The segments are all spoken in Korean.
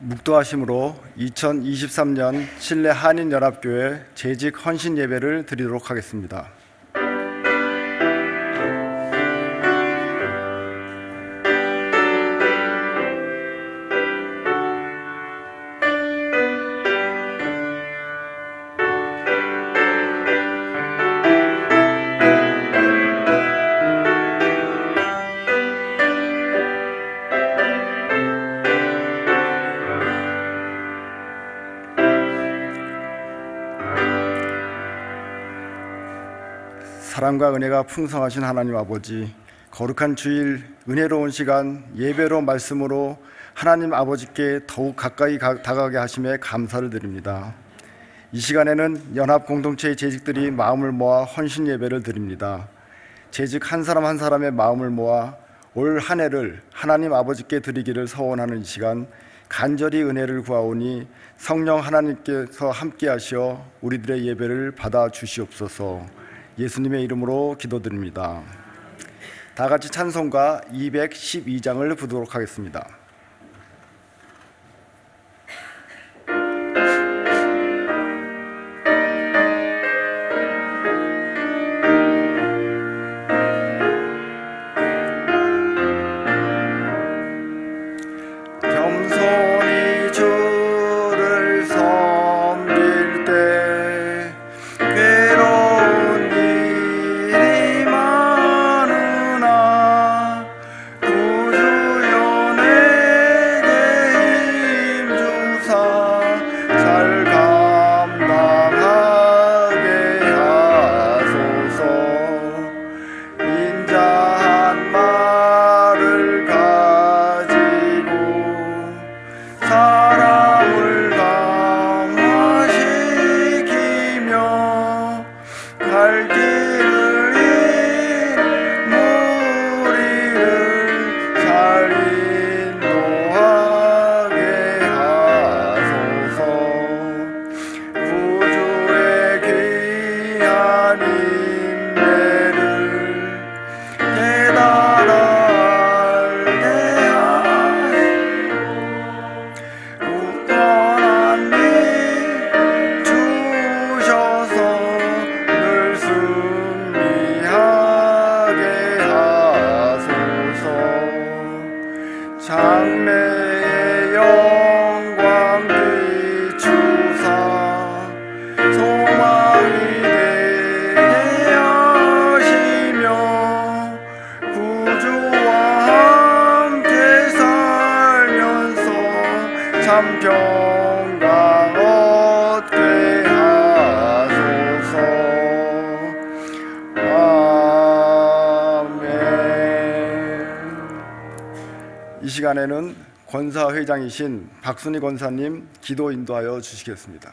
묵도하심으로 2023년 신례 한인연합교회 재직 헌신 예배를 드리도록 하겠습니다. 사랑과 은혜가 풍성하신 하나님 아버지, 거룩한 주일 은혜로운 시간 예배로 말씀으로 하나님 아버지께 더욱 가까이 다가가게 하심에 감사를 드립니다. 이 시간에는 연합 공동체의 재직들이 마음을 모아 헌신 예배를 드립니다. 재직 한 사람 한 사람의 마음을 모아 올 한 해를 하나님 아버지께 드리기를 서원하는 이 시간, 간절히 은혜를 구하오니 성령 하나님께서 함께 하시어 우리들의 예배를 받아 주시옵소서. 예수님의 이름으로 기도드립니다. 다 같이 찬송가 212장을 부르도록 하겠습니다. 겸손히 주를 섬길 때 괴로운 일이 많으나 구주여 내게 힘 주사 잘 감당하게 하소서. 인자한 말을 가지고 사람을 강화시키며 갈 길을 무리를 잘 인도하게 하소서. 구주의 귀한 인내를 깨달게 하시고 굳건한 힘 주셔서 늘 승리하게 하소서. 장래의 영광 비추사 소망이 되게 하시며 구주와 함께 살면서 참 평강 얻게 하소서. 아멘. 이 시간에는 권사회장이신 박순희 권사님 기도 인도하여 주시겠습니다.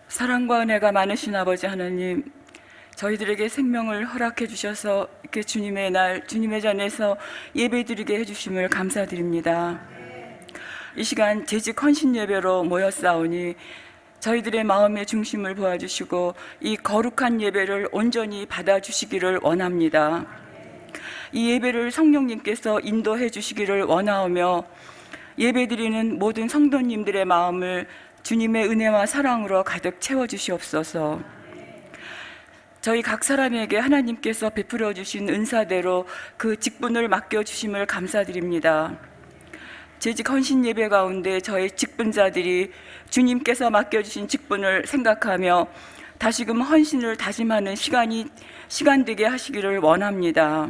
사랑과 은혜가 많으신 아버지 하나님, 저희들에게 생명을 허락해 주셔서 이렇게 주님의 날, 주님의 전에서 예배드리게 해주심을 감사드립니다. 이 시간 재직 헌신 예배로 모였사오니 저희들의 마음의 중심을 보아주시고 이 거룩한 예배를 온전히 받아주시기를 원합니다. 이 예배를 성령님께서 인도해 주시기를 원하오며 예배드리는 모든 성도님들의 마음을 주님의 은혜와 사랑으로 가득 채워주시옵소서. 저희 각 사람에게 하나님께서 베풀어 주신 은사대로 그 직분을 맡겨주심을 감사드립니다. 재직 헌신 예배 가운데 저희 직분자들이 주님께서 맡겨주신 직분을 생각하며 다시금 헌신을 다짐하는 시간 되게 하시기를 원합니다.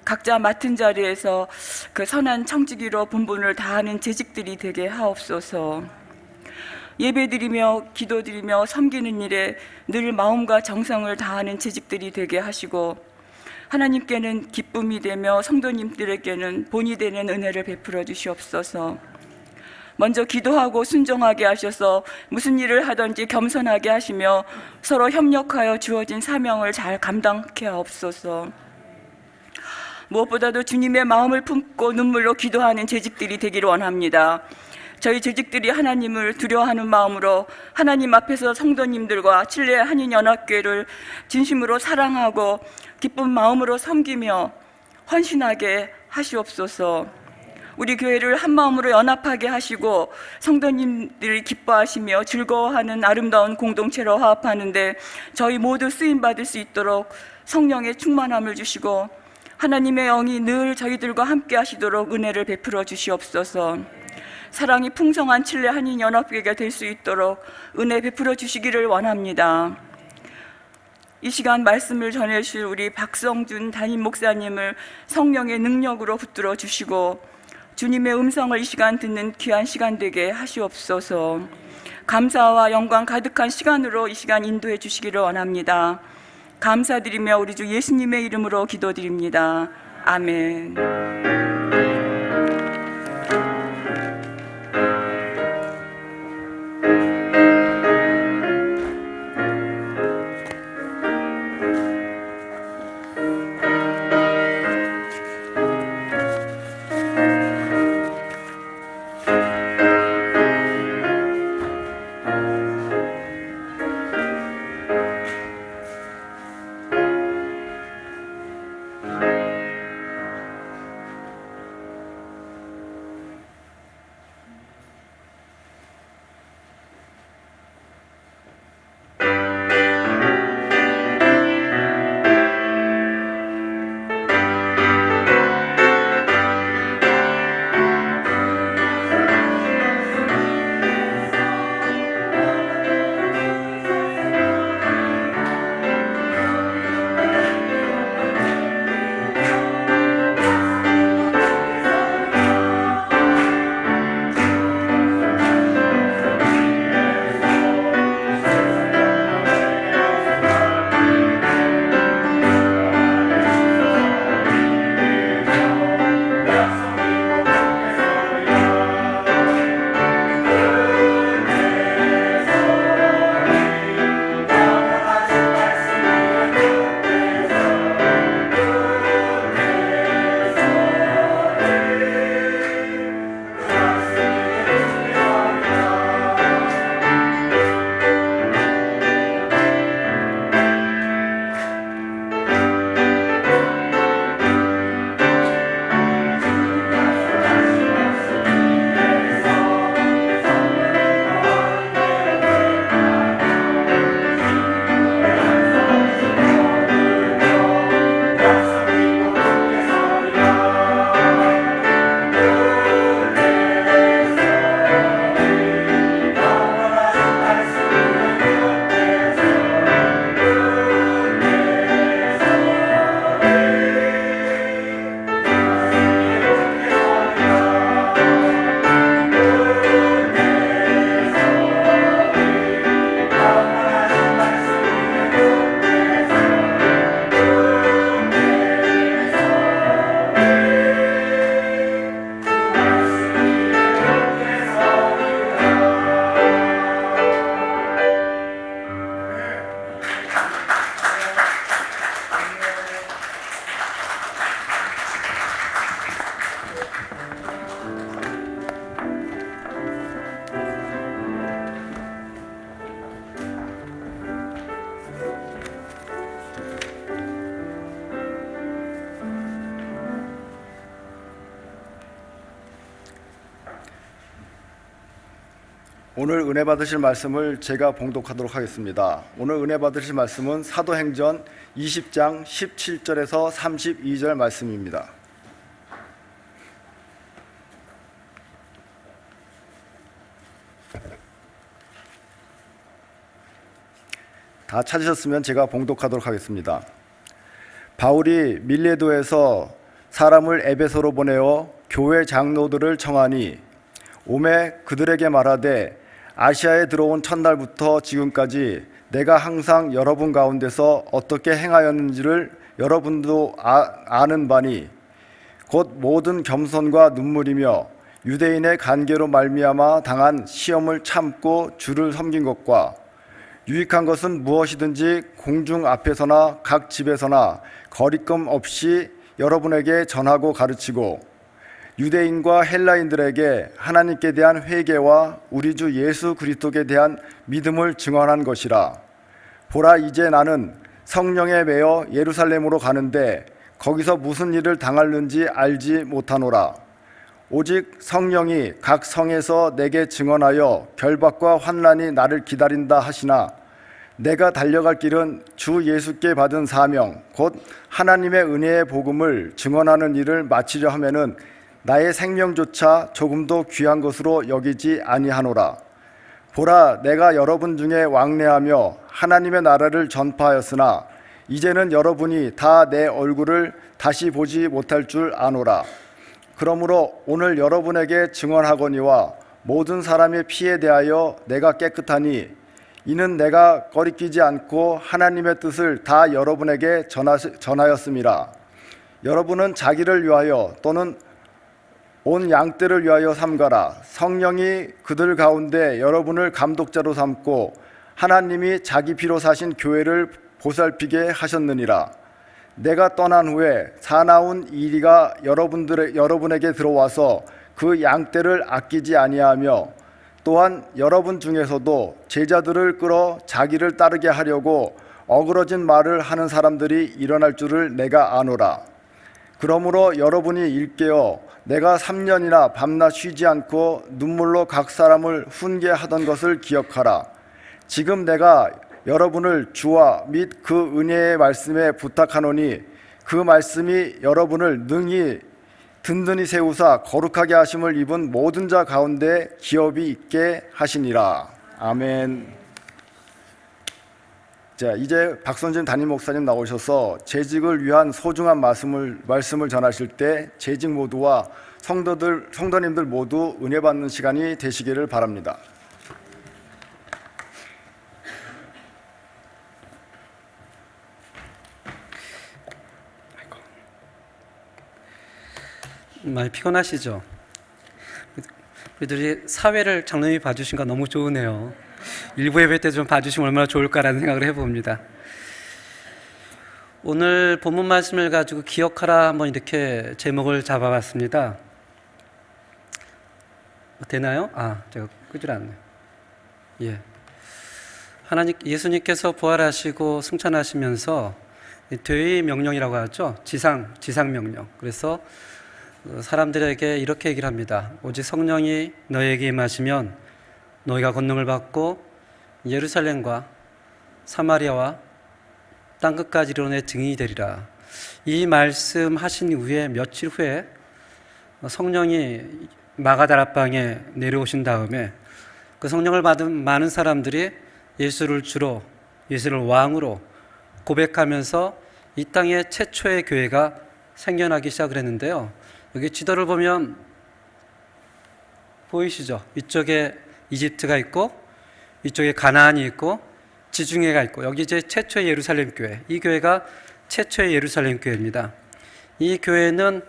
각자 맡은 자리에서 그 선한 청지기로 본분을 다하는 재직들이 되게 하옵소서. 예배드리며 기도드리며 섬기는 일에 늘 마음과 정성을 다하는 재직들이 되게 하시고 하나님께는 기쁨이 되며 성도님들에게는 본이 되는 은혜를 베풀어 주시옵소서. 먼저 기도하고 순종하게 하셔서 무슨 일을 하든지 겸손하게 하시며 서로 협력하여 주어진 사명을 잘 감당케 하옵소서. 무엇보다도 주님의 마음을 품고 눈물로 기도하는 재직들이 되기를 원합니다. 저희 재직들이 하나님을 두려워하는 마음으로 하나님 앞에서 성도님들과 칠레 한인연합교회를 진심으로 사랑하고 기쁜 마음으로 섬기며 헌신하게 하시옵소서. 우리 교회를 한 마음으로 연합하게 하시고 성도님들이 기뻐하시며 즐거워하는 아름다운 공동체로 화합하는데 저희 모두 쓰임받을 수 있도록 성령의 충만함을 주시고 하나님의 영이 늘 저희들과 함께 하시도록 은혜를 베풀어 주시옵소서. 사랑이 풍성한 칠레 한인연합교회가 될 수 있도록 은혜 베풀어 주시기를 원합니다. 이 시간 말씀을 전해주실 우리 박성준 담임 목사님을 성령의 능력으로 붙들어 주시고 주님의 음성을 이 시간 듣는 귀한 시간 되게 하시옵소서. 감사와 영광 가득한 시간으로 이 시간 인도해 주시기를 원합니다. 감사드리며 우리 주 예수님의 이름으로 기도드립니다. 아멘. 오늘 은혜 받으실 말씀을 제가 봉독하도록 하겠습니다. 오늘 은혜 받으실 말씀은 사도행전 20장 17절에서 32절 말씀입니다. 다 찾으셨으면 제가 봉독하도록 하겠습니다. 바울이 밀레도에서 사람을 에베소로 보내어 교회 장로들을 청하니 오매 그들에게 말하되 아시아에 들어온 첫날부터 지금까지 내가 항상 여러분 가운데서 어떻게 행하였는지를 여러분도 아는 바니 곧 모든 겸손과 눈물이며 유대인의 간계로 말미암아 당한 시험을 참고 주를 섬긴 것과 유익한 것은 무엇이든지 공중 앞에서나 각 집에서나 거리낌 없이 여러분에게 전하고 가르치고 유대인과 헬라인들에게 하나님께 대한 회개와 우리 주 예수 그리스도께 대한 믿음을 증언한 것이라. 보라, 이제 나는 성령에 매여 예루살렘으로 가는데 거기서 무슨 일을 당할는지 알지 못하노라. 오직 성령이 각 성에서 내게 증언하여 결박과 환난이 나를 기다린다 하시나 내가 달려갈 길은 주 예수께 받은 사명 곧 하나님의 은혜의 복음을 증언하는 일을 마치려 하면은 나의 생명조차 조금도 귀한 것으로 여기지 아니하노라. 보라, 내가 여러분 중에 왕래하며 하나님의 나라를 전파하였으나 이제는 여러분이 다 내 얼굴을 다시 보지 못할 줄 아노라. 그러므로 오늘 여러분에게 증언하거니와 모든 사람의 피에 대하여 내가 깨끗하니 이는 내가 거리끼지 않고 하나님의 뜻을 다 여러분에게 전하였음이라. 여러분은 자기를 위하여 또는 온 양떼를 위하여 삼가라. 성령이 그들 가운데 여러분을 감독자로 삼고 하나님이 자기 피로 사신 교회를 보살피게 하셨느니라. 내가 떠난 후에 사나운 이리가 여러분에게 들어와서 그 양떼를 아끼지 아니하며 또한 여러분 중에서도 제자들을 끌어 자기를 따르게 하려고 어그러진 말을 하는 사람들이 일어날 줄을 내가 아노라. 그러므로 여러분이 일깨어 내가 3년이나 밤낮 쉬지 않고 눈물로 각 사람을 훈계하던 것을 기억하라. 지금 내가 여러분을 주와 및 그 은혜의 말씀에 부탁하노니 그 말씀이 여러분을 능히 든든히 세우사 거룩하게 하심을 입은 모든 자 가운데 기업이 있게 하시니라. 아멘. 자, 이제 박선진 담임 목사님 나오셔서 재직을 위한 소중한 말씀을 전하실 때 재직 모두와 성도님들 모두 은혜 받는 시간이 되시기를 바랍니다. 많이 피곤하시죠? 우리들이 사회를 장로님이 봐주신 거 너무 좋으네요. 일부 예배 때 좀 봐주시면 얼마나 좋을까라는 생각을 해봅니다. 오늘 본문 말씀을 가지고 기억하라 한번 이렇게 제목을 잡아봤습니다. 되나요? 제가 끄질 않네요. 예. 예수님께서 부활하시고 승천하시면서 되의 명령이라고 하죠. 지상 명령. 그래서 사람들에게 이렇게 얘기를 합니다. 오직 성령이 너희에게 임하시면 너희가 권능을 받고 예루살렘과 사마리아와 땅끝까지 이르러 내 증인이 되리라. 이 말씀 하신 후에 며칠 후에 성령이 마가다락방에 내려오신 다음에 그 성령을 받은 많은 사람들이 예수를 주로, 예수를 왕으로 고백하면서 이 땅의 최초의 교회가 생겨나기 시작을 했는데요. 여기 지도를 보면 보이시죠? 이쪽에 이집트가 있고 이쪽에 가나안이 있고 지중해가 있고 여기 이제 최초의 예루살렘 교회, 이 교회가 최초의 예루살렘 교회입니다. 이 교회는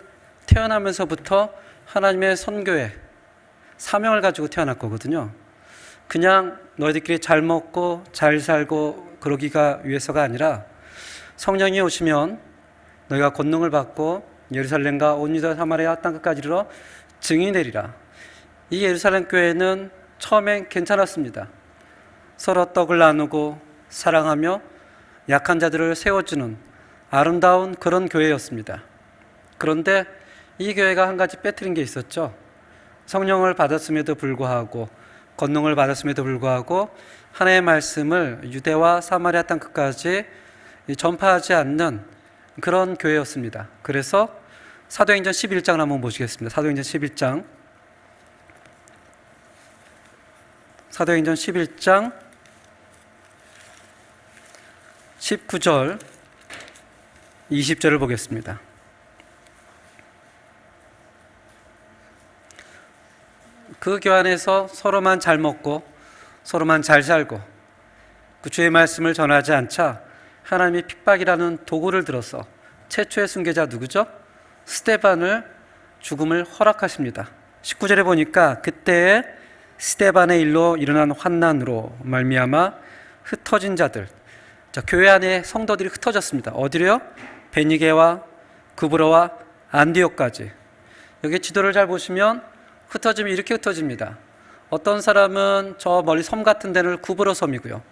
태어나면서부터 하나님의 선교의 사명을 가지고 태어날 거거든요. 그냥 너희들끼리 잘 먹고 잘 살고 그러기가 위해서가 아니라 성령이 오시면 너희가 권능을 받고 예루살렘과 온 유다 사마리아 땅끝까지 이르러 증인이 되리라. 이 예루살렘 교회는 처음엔 괜찮았습니다. 서로 떡을 나누고 사랑하며 약한 자들을 세워주는 아름다운 그런 교회였습니다. 그런데 이 교회가 한 가지 빼뜨린 게 있었죠. 성령을 받았음에도 불구하고 권능을 받았음에도 불구하고 하나님의 말씀을 유대와 사마리아 땅끝까지 전파하지 않는 그런 교회였습니다. 그래서 사도행전 11장을 한번 보시겠습니다. 사도행전 11장 19절 20절을 보겠습니다. 그 교환에서 서로만 잘 먹고 서로만 잘 살고 그 주의 말씀을 전하지 않자 하나님이 핍박이라는 도구를 들어서 최초의 순교자 누구죠? 스데반을 죽음을 허락하십니다. 19절에 보니까 그때에 스데반의 일로 일어난 환난으로 말미암아 흩어진 자들, 자, 교회 안에 성도들이 흩어졌습니다. 어디로요? 베니게와 구브로와 안디옥까지. 여기 지도를 잘 보시면 흩어지면 이렇게 흩어집니다. 어떤 사람은 저 멀리 섬 같은 데는 구브로 섬이고요.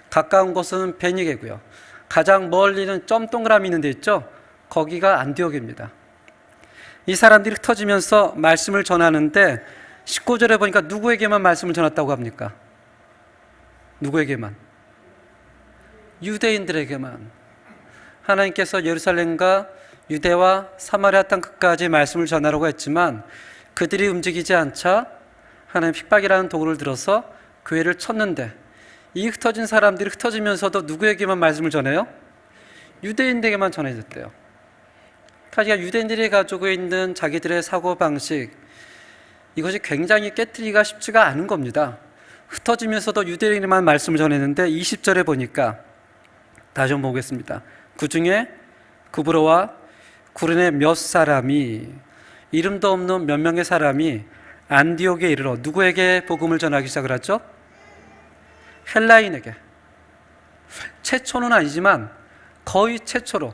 가까운 곳은 베니게고요. 가장 멀리는 점 동그라미 있는 데 있죠? 거기가 안디옥입니다. 이 사람들이 흩어지면서 말씀을 전하는데 19절에 보니까 누구에게만 말씀을 전했다고 합니까? 누구에게만? 유대인들에게만. 하나님께서 예루살렘과 유대와 사마리아 땅 끝까지 말씀을 전하라고 했지만 그들이 움직이지 않자 하나님 핍박이라는 도구를 들어서 교회를 쳤는데, 이 흩어진 사람들이 흩어지면서도 누구에게만 말씀을 전해요? 유대인들에게만 전해졌대요. 그러니까 유대인들이 가지고 있는 자기들의 사고방식, 이것이 굉장히 깨트리기가 쉽지가 않은 겁니다. 흩어지면서도 유대인에게만 말씀을 전했는데 20절에 보니까 다시 한번 보겠습니다. 그 중에 구브로와 구르네 몇 사람이, 이름도 없는 몇 명의 사람이 안디옥에 이르러 누구에게 복음을 전하기 시작을 하죠? 헬라인에게. 최초는 아니지만 거의 최초로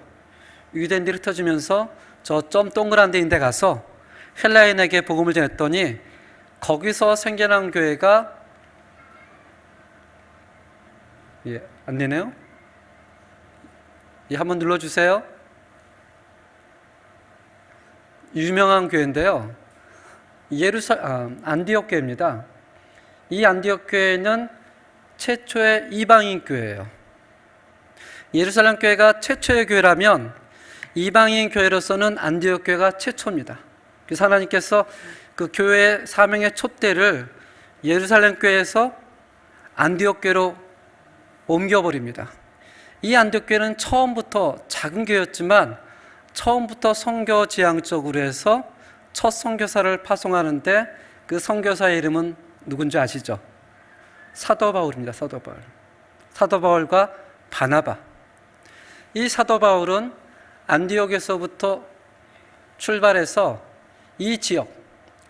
유대인들이 흩어지면서 저 점 동그란 데인데 가서 헬라인에게 복음을 전했더니 거기서 생겨난 교회가, 안 되네요? 한번 눌러주세요. 유명한 교회인데요. 안디옥 교회입니다. 이 안디옥 교회는 최초의 이방인 교회예요. 예루살렘 교회가 최초의 교회라면 이방인 교회로서는 안디옥 교회가 최초입니다. 그래서 하나님께서 그 교회의 사명의 촛대를 예루살렘 교회에서 안디옥 교회로 옮겨버립니다. 이 안디옥 교회는 처음부터 작은 교회였지만 처음부터 선교 지향적으로 해서 첫 선교사를 파송하는데 그 선교사의 이름은 누군지 아시죠? 사도 바울입니다. 사도 바울. 사도 바울과 바나바. 이 사도 바울은 안디옥에서부터 출발해서 이 지역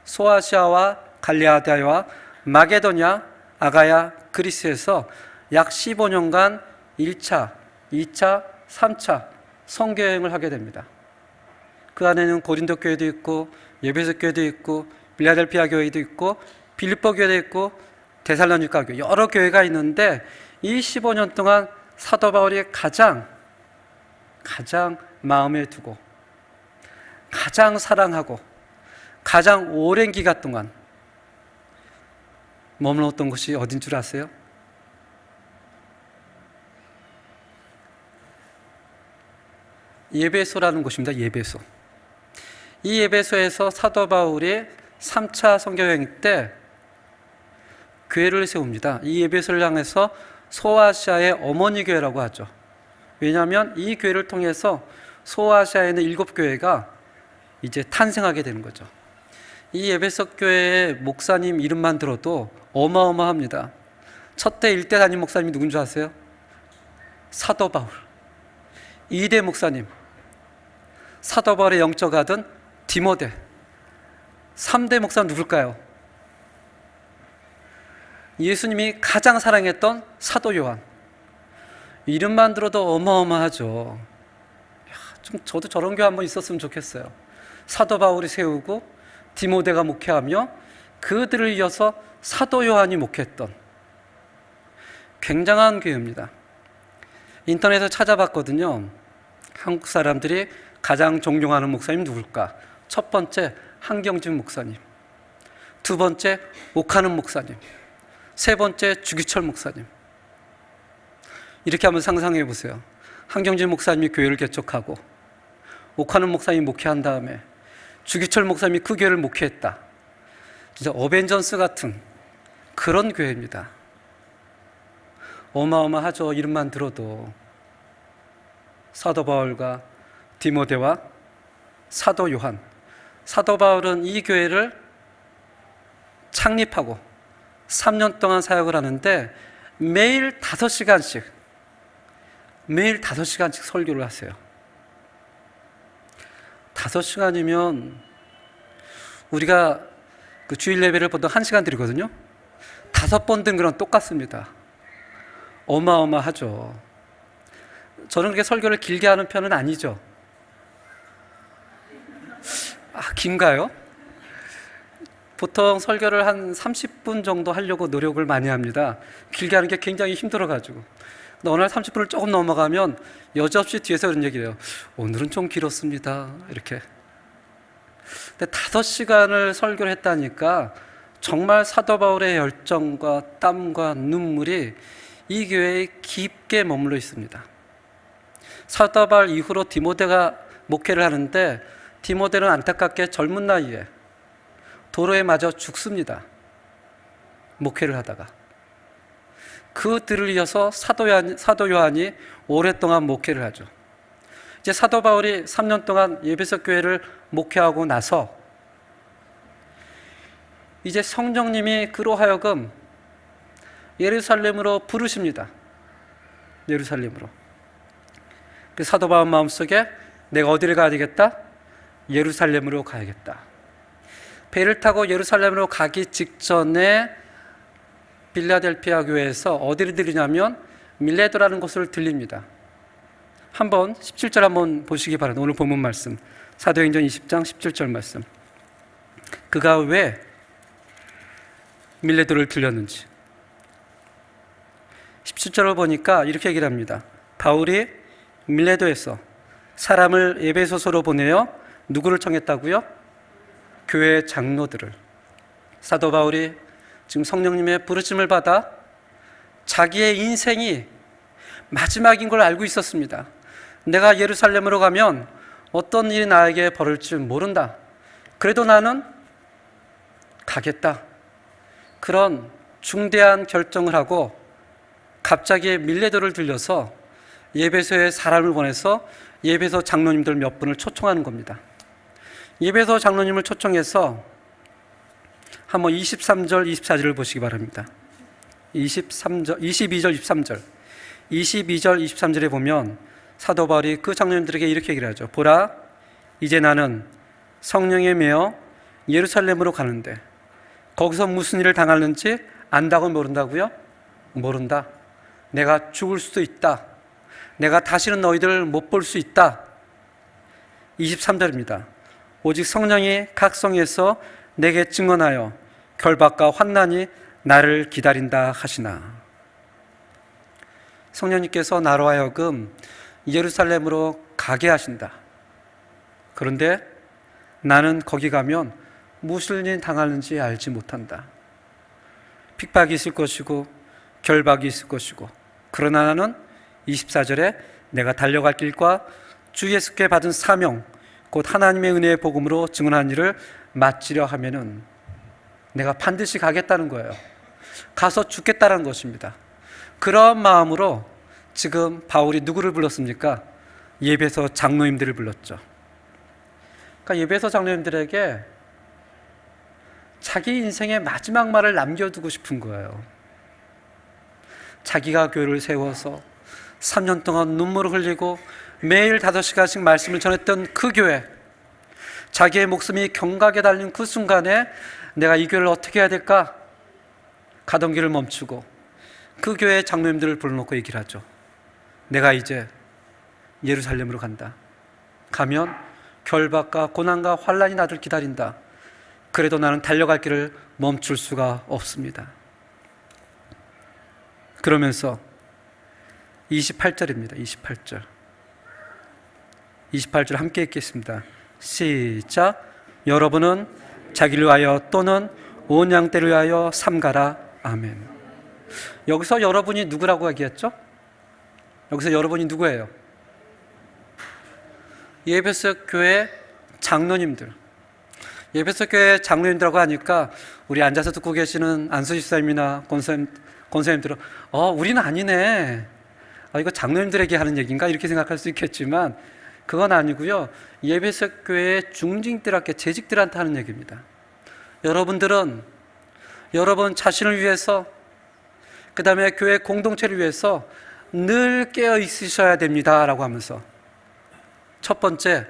소아시아와 갈라디아와 마게도냐, 아가야, 그리스에서 약 15년간 1차, 2차, 3차 선교여행을 하게 됩니다. 그 안에는 고린도 교회도 있고 에베소 교회도 있고 빌라델피아 교회도 있고 빌립보 교회도 있고 데살로니가 교회, 여러 교회가 있는데 이 15년 동안 사도 바울이 가장 마음에 두고 가장 사랑하고 가장 오랜 기간 동안 머물렀던 곳이 어딘 줄 아세요? 예배소라는 곳입니다. 예배소. 이 예배소에서 사도 바울이 3차 선교여행 때 교회를 세웁니다. 이 예배소를 향해서 소아시아의 어머니 교회라고 하죠. 왜냐하면 이 교회를 통해서 소아시아에 있는 7교회가 이제 탄생하게 되는 거죠. 이 에베소 교회의 목사님 이름만 들어도 어마어마합니다. 첫대 1대 담임 목사님이 누군 줄 아세요? 사도 바울. 2대 목사님, 사도 바울의 영적 아들 디모데. 3대 목사는 누굴까요? 예수님이 가장 사랑했던 사도 요한. 이름만 들어도 어마어마하죠. 좀 저도 저런 교회 한번 있었으면 좋겠어요. 사도 바울이 세우고 디모데가 목회하며 그들을 이어서 사도 요한이 목회했던 굉장한 교회입니다. 인터넷에서 찾아봤거든요. 한국 사람들이 가장 존경하는 목사님 누굴까? 첫 번째 한경진 목사님, 두 번째 옥하는 목사님, 세 번째 주기철 목사님. 이렇게 한번 상상해 보세요. 한경진 목사님이 교회를 개척하고 옥하는 목사님이 목회한 다음에 주기철 목사님이 그 교회를 목회했다. 진짜 어벤져스 같은 그런 교회입니다. 어마어마하죠. 이름만 들어도. 사도 바울과 디모데와 사도 요한. 사도 바울은 이 교회를 창립하고 3년 동안 사역을 하는데 매일 5시간씩 설교를 하세요. 5시간이면 우리가 그 주일 예배를 보통 1시간 드리거든요. 5번 든 거랑 똑같습니다. 어마어마하죠. 저는 그렇게 설교를 길게 하는 편은 아니죠. 긴가요? 보통 설교를 한 30분 정도 하려고 노력을 많이 합니다. 길게 하는 게 굉장히 힘들어가지고. 근데 어느 날 30분을 조금 넘어가면 여지없이 뒤에서 그런 얘기를 해요. 오늘은 좀 길었습니다. 이렇게. 근데 5시간을 설교를 했다니까 정말 사도 바울의 열정과 땀과 눈물이 이 교회에 깊게 머물러 있습니다. 사도 바울 이후로 디모데가 목회를 하는데 디모데는 안타깝게 젊은 나이에 도로에 맞아 죽습니다. 목회를 하다가. 그 들을 이어서 사도 요한이 오랫동안 목회를 하죠. 이제 사도 바울이 3년 동안 에베소 교회를 목회하고 나서 이제 성령님이 그로 하여금 예루살렘으로 부르십니다. 예루살렘으로. 그 사도 바울 마음속에 내가 어디를 가야 되겠다? 예루살렘으로 가야겠다. 배를 타고 예루살렘으로 가기 직전에 빌라델피아 교회에서 어디를 들리냐면 밀레도라는 곳을 들립니다. 한번 17절 한번 보시기 바랍니다. 오늘 본문 말씀 사도행전 20장 17절 말씀. 그가 왜 밀레도를 들렸는지 17절을 보니까 이렇게 얘기를 합니다. 바울이 밀레도에서 사람을 에베소서로 보내어 누구를 청했다고요? 교회 장로들을. 사도 바울이 지금 성령님의 부르심을 받아 자기의 인생이 마지막인 걸 알고 있었습니다. 내가 예루살렘으로 가면 어떤 일이 나에게 벌어질지 모른다. 그래도 나는 가겠다. 그런 중대한 결정을 하고 갑자기 밀레도를 들려서 예배소에 사람을 보내서 예배소 장로님들 몇 분을 초청하는 겁니다. 예배소 장로님을 초청해서 한번 23절, 24절을 보시기 바랍니다. 22절, 23절. 22절, 23절에 보면 사도 바울이 그 장로님들에게 이렇게 얘기를 하죠. 보라, 이제 나는 성령에 매어 예루살렘으로 가는데 거기서 무슨 일을 당하는지 안다고 모른다고요? 모른다. 내가 죽을 수도 있다. 내가 다시는 너희들을 못 볼 수 있다. 23절입니다. 오직 성령이 각 성에서 내게 증언하여 결박과 환난이 나를 기다린다 하시나. 성령님께서 나로 하여금 예루살렘으로 가게 하신다. 그런데 나는 거기 가면 무슨 일이 당하는지 알지 못한다. 핍박이 있을 것이고 결박이 있을 것이고, 그러나 나는 24절에 내가 달려갈 길과 주 예수께 받은 사명 곧 하나님의 은혜의 복음으로 증언한 일을 마치려 하면은 내가 반드시 가겠다는 거예요. 가서 죽겠다는 것입니다. 그런 마음으로 지금 바울이 누구를 불렀습니까? 예배소 장로님들을 불렀죠. 그러니까 예배소 장로님들에게 자기 인생의 마지막 말을 남겨두고 싶은 거예요. 자기가 교회를 세워서 3년 동안 눈물을 흘리고 매일 5시간씩 말씀을 전했던 그 교회, 자기의 목숨이 경각에 달린 그 순간에 내가 이 교회를 어떻게 해야 될까? 가던 길을 멈추고 그 교회의 장로님들을 불러놓고 얘기를 하죠. 내가 이제 예루살렘으로 간다. 가면 결박과 고난과 환난이 나를 기다린다. 그래도 나는 달려갈 길을 멈출 수가 없습니다. 그러면서 28절입니다. 28절. 28절 함께 읽겠습니다. 시작. 여러분은 자기를 위하여 또는 온 양떼를 위하여 삼가라. 아멘. 여기서 여러분이 누구라고 얘기했죠? 여기서 여러분이 누구예요? 예배소 교회 장로님들. 예배소 교회 장로님들하고 하니까 우리 앉아서 듣고 계시는 안수지 사님이나 권사님들은 우리는 아니네. 이거 장로님들에게 하는 얘기인가? 이렇게 생각할 수 있겠지만 그건 아니고요. 예배소 교회의 중직들한테, 재직들한테 하는 얘기입니다. 여러분들은 여러분 자신을 위해서, 그 다음에 교회 공동체를 위해서 늘 깨어 있으셔야 됩니다 라고 하면서 첫 번째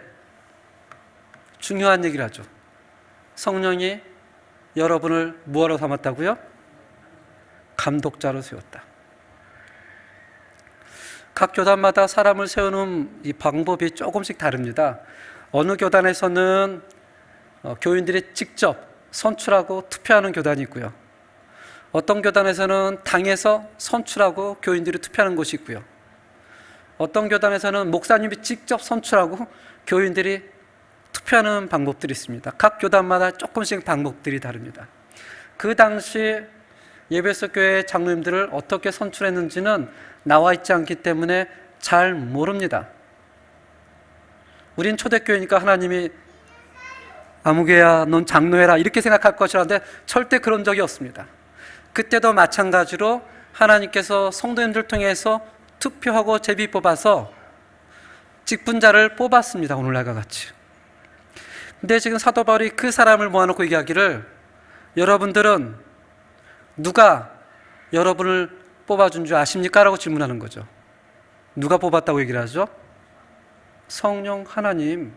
중요한 얘기를 하죠. 성령이 여러분을 무엇으로 삼았다고요? 감독자로 세웠다. 각 교단마다 사람을 세우는 이 방법이 조금씩 다릅니다. 어느 교단에서는 교인들이 직접 선출하고 투표하는 교단이 있고요. 어떤 교단에서는 당에서 선출하고 교인들이 투표하는 곳이 있고요. 어떤 교단에서는 목사님이 직접 선출하고 교인들이 투표하는 방법들이 있습니다. 각 교단마다 조금씩 방법들이 다릅니다. 그 당시 예배소 교회 장로님들을 어떻게 선출했는지는 나와 있지 않기 때문에 잘 모릅니다. 우린 초대교회니까 하나님이 아무개야 넌 장로해라 이렇게 생각할 것이라는데 절대 그런 적이 없습니다. 그때도 마찬가지로 하나님께서 성도님들 통해서 투표하고 제비 뽑아서 직분자를 뽑았습니다. 오늘날과 같이. 근데 지금 사도 바울이 그 사람을 모아놓고 얘기하기를 여러분들은 누가 여러분을 뽑아준 줄 아십니까? 라고 질문하는 거죠. 누가 뽑았다고 얘기를 하죠? 성령 하나님.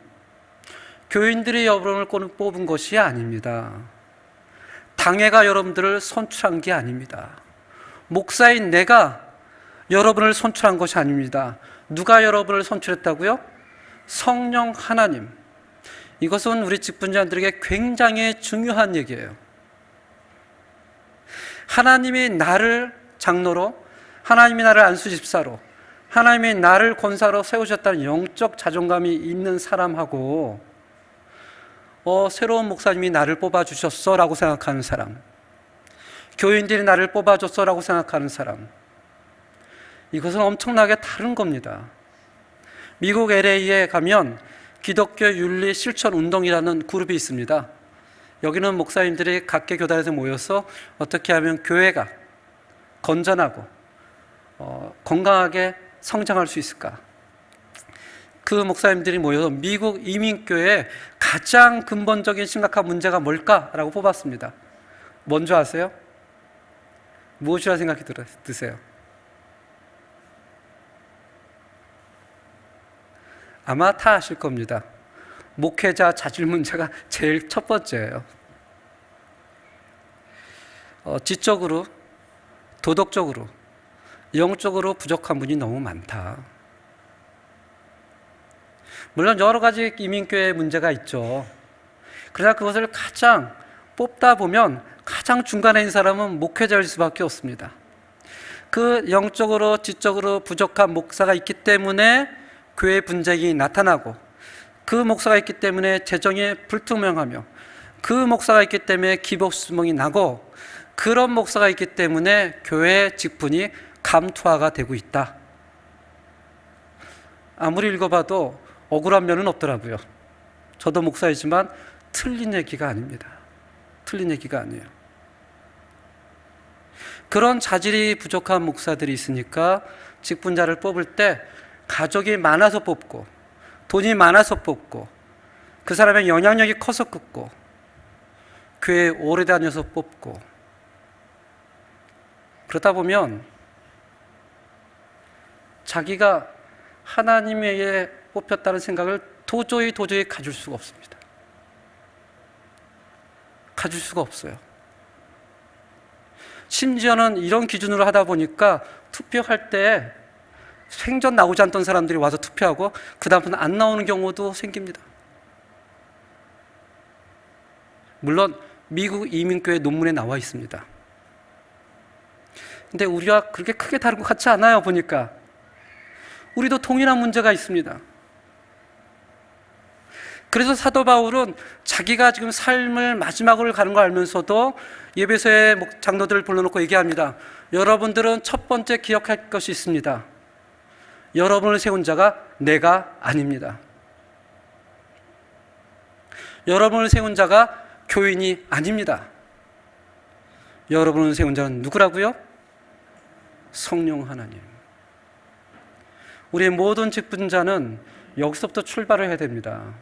교인들이 여러분을 뽑은 것이 아닙니다. 당회가 여러분들을 선출한 게 아닙니다. 목사인 내가 여러분을 선출한 것이 아닙니다. 누가 여러분을 선출했다고요? 성령 하나님. 이것은 우리 직분자들에게 굉장히 중요한 얘기예요. 하나님이 나를 장로로, 하나님이 나를 안수집사로, 하나님이 나를 권사로 세우셨다는 영적 자존감이 있는 사람하고 새로운 목사님이 나를 뽑아주셨어 라고 생각하는 사람, 교인들이 나를 뽑아줬어 라고 생각하는 사람, 이것은 엄청나게 다른 겁니다. 미국 LA에 가면 기독교 윤리 실천 운동이라는 그룹이 있습니다. 여기는 목사님들이 각계 교단에서 모여서 어떻게 하면 교회가 건전하고 건강하게 성장할 수 있을까? 그 목사님들이 모여서 미국 이민교회의 가장 근본적인 심각한 문제가 뭘까라고 뽑았습니다. 뭔지 아세요? 무엇이라 생각이 드세요? 아마 다 아실 겁니다. 목회자 자질 문제가 제일 첫 번째예요. 지적으로, 도덕적으로, 영적으로 부족한 분이 너무 많다. 물론 여러 가지 이민교회 문제가 있죠. 그러나 그것을 가장 뽑다 보면 가장 중간에 있는 사람은 목회자일 수밖에 없습니다. 그 영적으로, 지적으로 부족한 목사가 있기 때문에 교회 분쟁이 나타나고, 그 목사가 있기 때문에 재정이 불투명하며, 그 목사가 있기 때문에 기복수명이 나고, 그런 목사가 있기 때문에 교회 직분이 감투화가 되고 있다. 아무리 읽어봐도 억울한 면은 없더라고요. 저도 목사이지만 틀린 얘기가 아닙니다. 틀린 얘기가 아니에요. 그런 자질이 부족한 목사들이 있으니까 직분자를 뽑을 때 가족이 많아서 뽑고, 돈이 많아서 뽑고, 그 사람의 영향력이 커서 뽑고, 교회에 오래 다녀서 뽑고, 그러다 보면 자기가 하나님에게 뽑혔다는 생각을 도저히 가질 수가 없습니다. 가질 수가 없어요. 심지어는 이런 기준으로 하다 보니까 투표할 때 생전 나오지 않던 사람들이 와서 투표하고 그 다음부터는 안 나오는 경우도 생깁니다. 물론 미국 이민교회 논문에 나와 있습니다. 근데 우리와 그렇게 크게 다른 것 같지 않아요. 보니까 우리도 동일한 문제가 있습니다. 그래서 사도 바울은 자기가 지금 삶을 마지막으로 가는 걸 알면서도 예배소의 장로들을 불러놓고 얘기합니다. 여러분들은 첫 번째 기억할 것이 있습니다. 여러분을 세운 자가 내가 아닙니다. 여러분을 세운 자가 교인이 아닙니다. 여러분을 세운 자는 누구라고요? 성령 하나님. 우리의 모든 직분자는 여기서부터 출발을 해야 됩니다.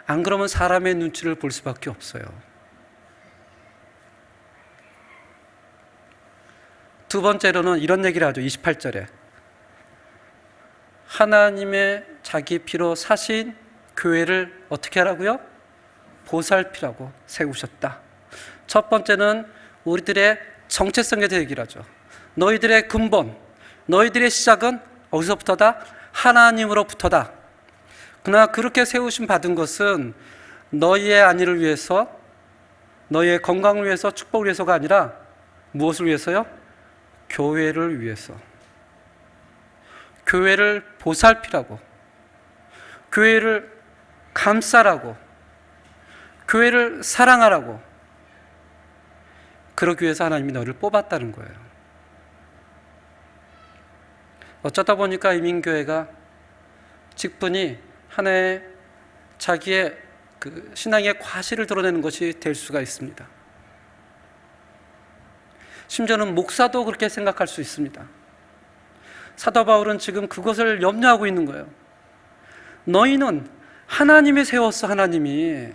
안 그러면 사람의 눈치를 볼 수밖에 없어요. 두 번째로는 이런 얘기를 하죠. 28절에 하나님의 자기 피로 사신 교회를 어떻게 하라고요? 보살피라고 세우셨다. 첫 번째는 우리들의 정체성에 대해 얘기를 하죠. 너희들의 근본, 너희들의 시작은 어디서부터다? 하나님으로부터다. 그러나 그렇게 세우심 받은 것은 너희의 안위를 위해서, 너희의 건강을 위해서, 축복을 위해서가 아니라 무엇을 위해서요? 교회를 위해서. 교회를 보살피라고, 교회를 감싸라고, 교회를 사랑하라고, 그러기 위해서 하나님이 너를 뽑았다는 거예요. 어쩌다 보니까 이민교회가 직분이 하나의 자기의 그 신앙의 과실을 드러내는 것이 될 수가 있습니다. 심지어는 목사도 그렇게 생각할 수 있습니다. 사도 바울은 지금 그것을 염려하고 있는 거예요. 너희는 하나님이 세웠어, 하나님이.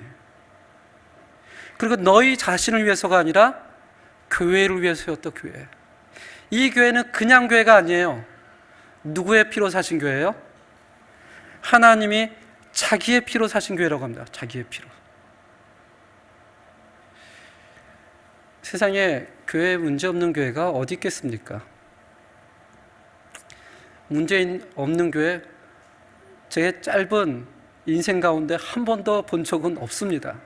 그리고 너희 자신을 위해서가 아니라 교회를 위해서 세웠다, 교회. 이 교회는 그냥 교회가 아니에요. 누구의 피로 사신 교회예요? 하나님이 자기의 피로 사신 교회라고 합니다. 자기의 피로. 세상에 교회에 문제 없는 교회가 어디 있겠습니까? 문제 없는 교회, 제 짧은 인생 가운데 한 번도 본 적은 없습니다.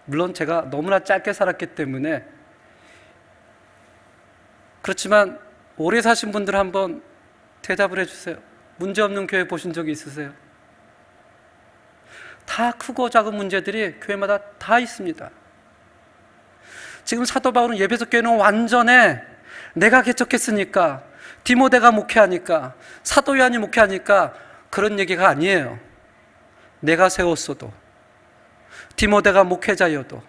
물론 제가 너무나 짧게 살았기 때문에 그렇지만 오래 사신 분들 한번 대답을 해주세요. 문제 없는 교회 보신 적이 있으세요? 다 크고 작은 문제들이 교회마다 다 있습니다. 지금 사도 바울은 예배소 교회는 완전해. 내가 개척했으니까, 디모데가 목회하니까, 사도 요한이 목회하니까 그런 얘기가 아니에요. 내가 세웠어도, 디모데가 목회자여도,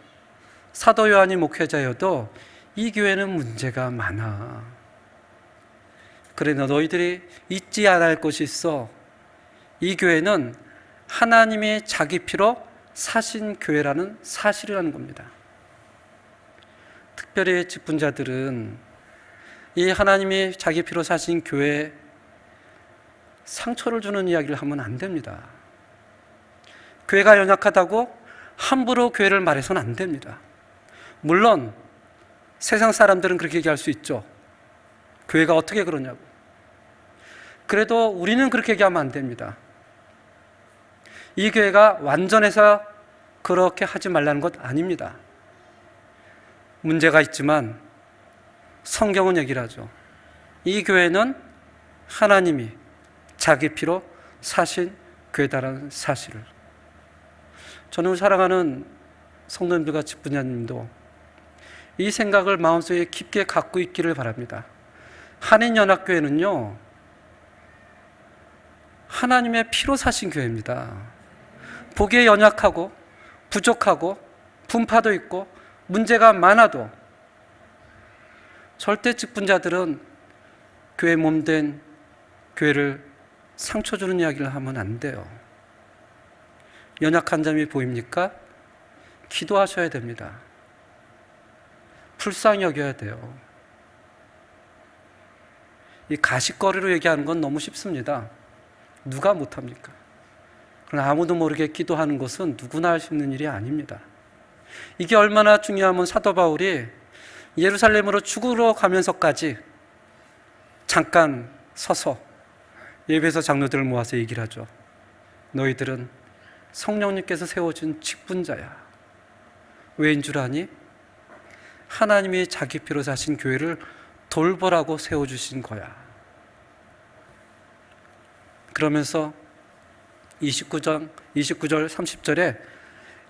사도 요한이 목회자여도 이 교회는 문제가 많아. 그러나 너희들이 잊지 않을 것이 있어. 이 교회는 하나님이 자기 피로 사신 교회라는 사실이라는 겁니다. 특별히 직분자들은 이 하나님이 자기 피로 사신 교회에 상처를 주는 이야기를 하면 안 됩니다. 교회가 연약하다고 함부로 교회를 말해서는 안 됩니다. 물론 세상 사람들은 그렇게 얘기할 수 있죠. 교회가 어떻게 그러냐고. 그래도 우리는 그렇게 얘기하면 안 됩니다. 이 교회가 완전해서 그렇게 하지 말라는 것 아닙니다. 문제가 있지만 성경은 얘기를 하죠. 이 교회는 하나님이 자기 피로 사신 교회다라는 사실을. 저는 사랑하는 성도님들과 직분자님도 이 생각을 마음속에 깊게 갖고 있기를 바랍니다. 한인연합교회는요, 하나님의 피로 사신 교회입니다. 보기에 연약하고 부족하고 분파도 있고 문제가 많아도 절대 직분자들은 교회 몸된 교회를 상처 주는 이야기를 하면 안 돼요. 연약한 점이 보입니까? 기도하셔야 됩니다. 불쌍히 여겨야 돼요. 이 가십거리로 얘기하는 건 너무 쉽습니다. 누가 못합니까? 그러나 아무도 모르게 기도하는 것은 누구나 할 수 있는 일이 아닙니다. 이게 얼마나 중요하면 사도 바울이 예루살렘으로 죽으러 가면서까지 잠깐 서서 예배소 장로들을 모아서 얘기를 하죠. 너희들은 성령님께서 세워준 직분자야. 왜인 줄 아니? 하나님이 자기 피로 사신 교회를 돌보라고 세워주신 거야. 그러면서 29절 30절에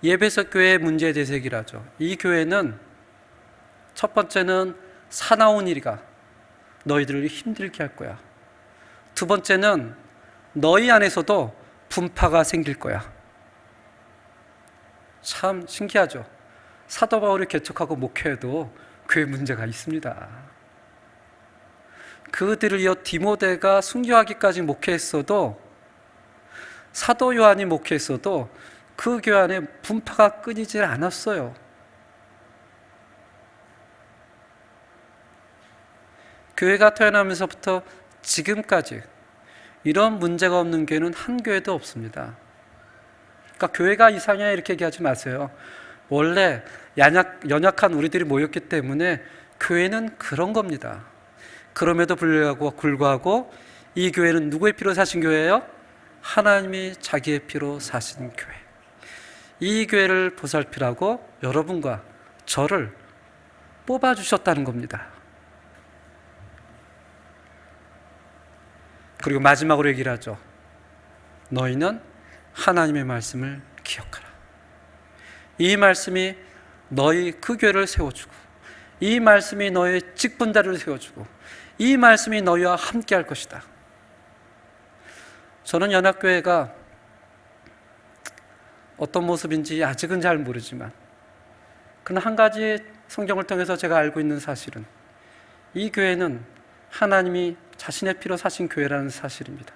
예배소 교회의 문제에 대해서 얘기를 하죠. 이 교회는 첫 번째는 사나운 일이가 너희들을 힘들게 할 거야. 두 번째는 너희 안에서도 분파가 생길 거야. 참 신기하죠. 사도 바울이 개척하고 목회해도 교회 문제가 있습니다. 그들을 이어 디모데가 순교하기까지 목회했어도, 사도 요한이 목회했어도 그 교회 안에 분파가 끊이질 않았어요. 교회가 태어나면서부터 지금까지 이런 문제가 없는 교회는 한 교회도 없습니다. 그러니까 교회가 이상해 이렇게 얘기하지 마세요. 원래 연약한 우리들이 모였기 때문에 교회는 그런 겁니다. 그럼에도 불구하고 이 교회는 누구의 피로 사신 교회예요? 하나님이 자기의 피로 사신 교회. 이 교회를 보살피라고 여러분과 저를 뽑아주셨다는 겁니다. 그리고 마지막으로 얘기를 하죠. 너희는 하나님의 말씀을 기억하라. 이 말씀이 너희 그 교회를 세워주고, 이 말씀이 너희 직분자를 세워주고, 이 말씀이 너희와 함께 할 것이다. 저는 연합교회가 어떤 모습인지 아직은 잘 모르지만, 그러나 한 가지 성경을 통해서 제가 알고 있는 사실은 이 교회는 하나님이 자신의 피로 사신 교회라는 사실입니다.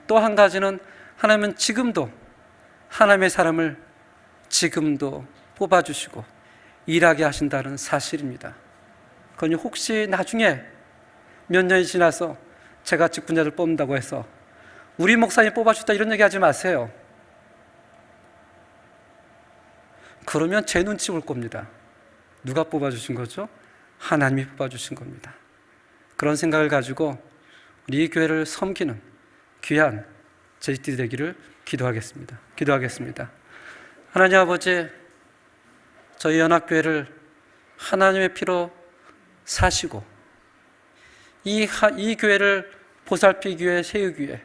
또 한 가지는 하나님은 지금도 하나님의 사람을 지금도 뽑아주시고 일하게 하신다는 사실입니다. 그러니 혹시 나중에 몇 년이 지나서 제가 직분자를 뽑는다고 해서 우리 목사님 뽑아주셨다 이런 얘기 하지 마세요. 그러면 제 눈치 볼 겁니다. 누가 뽑아주신 거죠? 하나님이 뽑아주신 겁니다. 그런 생각을 가지고 우리 이 교회를 섬기는 귀한 제자들이 되기를 기도하겠습니다. 하나님 아버지, 저희 연합교회를 하나님의 피로 사시고 이 교회를 보살피기 위해 세우기 위해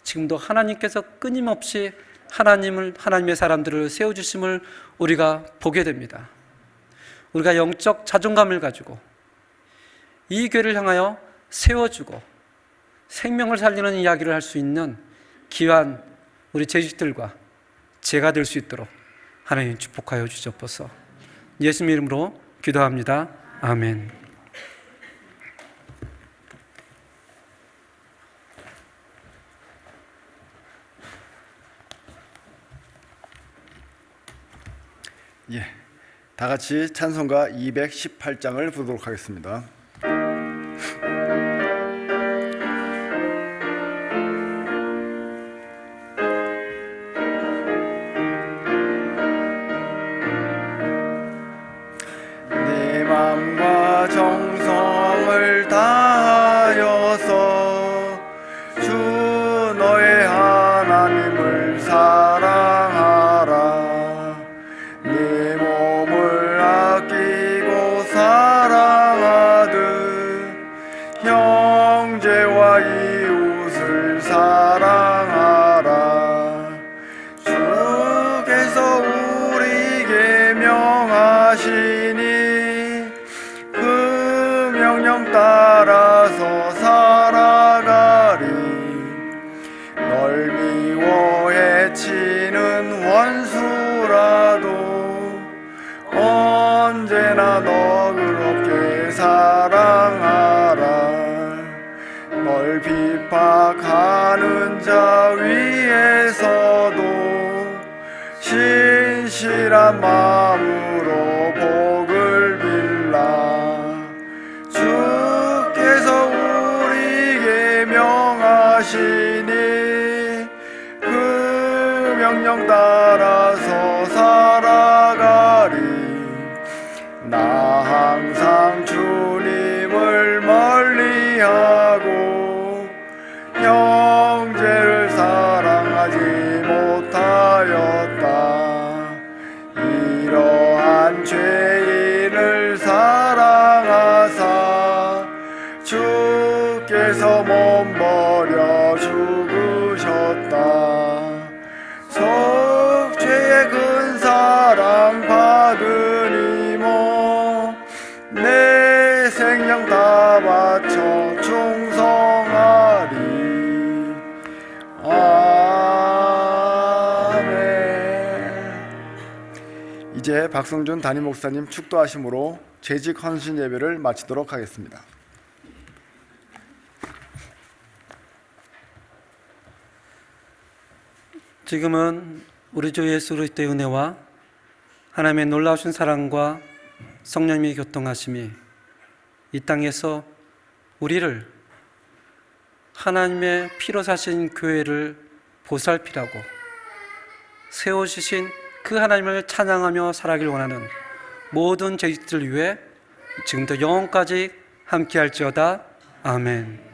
지금도 하나님께서 끊임없이 하나님의 사람들을 세워주심을 우리가 보게 됩니다. 우리가 영적 자존감을 가지고 이 교회를 향하여 세워주고 생명을 살리는 이야기를 할 수 있는 귀한 우리 재직들과 제가 될 수 있도록 하나님 축복하여 주시옵소서. 예수님 이름으로 기도합니다. 아멘. 예, 다 같이 찬송가 218장을 부르도록 하겠습니다. 내 맘과 정성을 다하여서 주 너의 하나님을 사랑하라. 내 몸을 아끼고 사랑하듯 형제와 이웃을 사랑하라. 주께서 우리에게 명하시니 그 명령 따라서 살아가리. 널 미워 해치는 원수라도 언제나 너그럽게 사랑하라. 널 비박하는 자 위에서도 신실한 마음으로 복을 빌라. 주께서 우리에게 명하시니 그 명령 따라서 살아가리. 나 항상 주님을 멀리하고 형제를 사랑하지 못하였다. 이러한 죄인을 사랑하사 주께서 몸 버려 죽으셨다. 속죄의 큰 사랑 받으니모 내 생명 다 바쳐 충성하리. 아멘. 이제 박성준 담임 목사님 축도하심으로 재직 헌신 예배를 마치도록 하겠습니다. 지금은 우리 주 예수 그리스도의 은혜와 하나님의 놀라우신 사랑과 성령님의 교통하심이 이 땅에서 우리를 하나님의 피로 사신 교회를 보살피라고 세워주신 그 하나님을 찬양하며 살아가길 원하는 모든 제자들을 위해 지금부터 영원까지 함께할지어다. 아멘.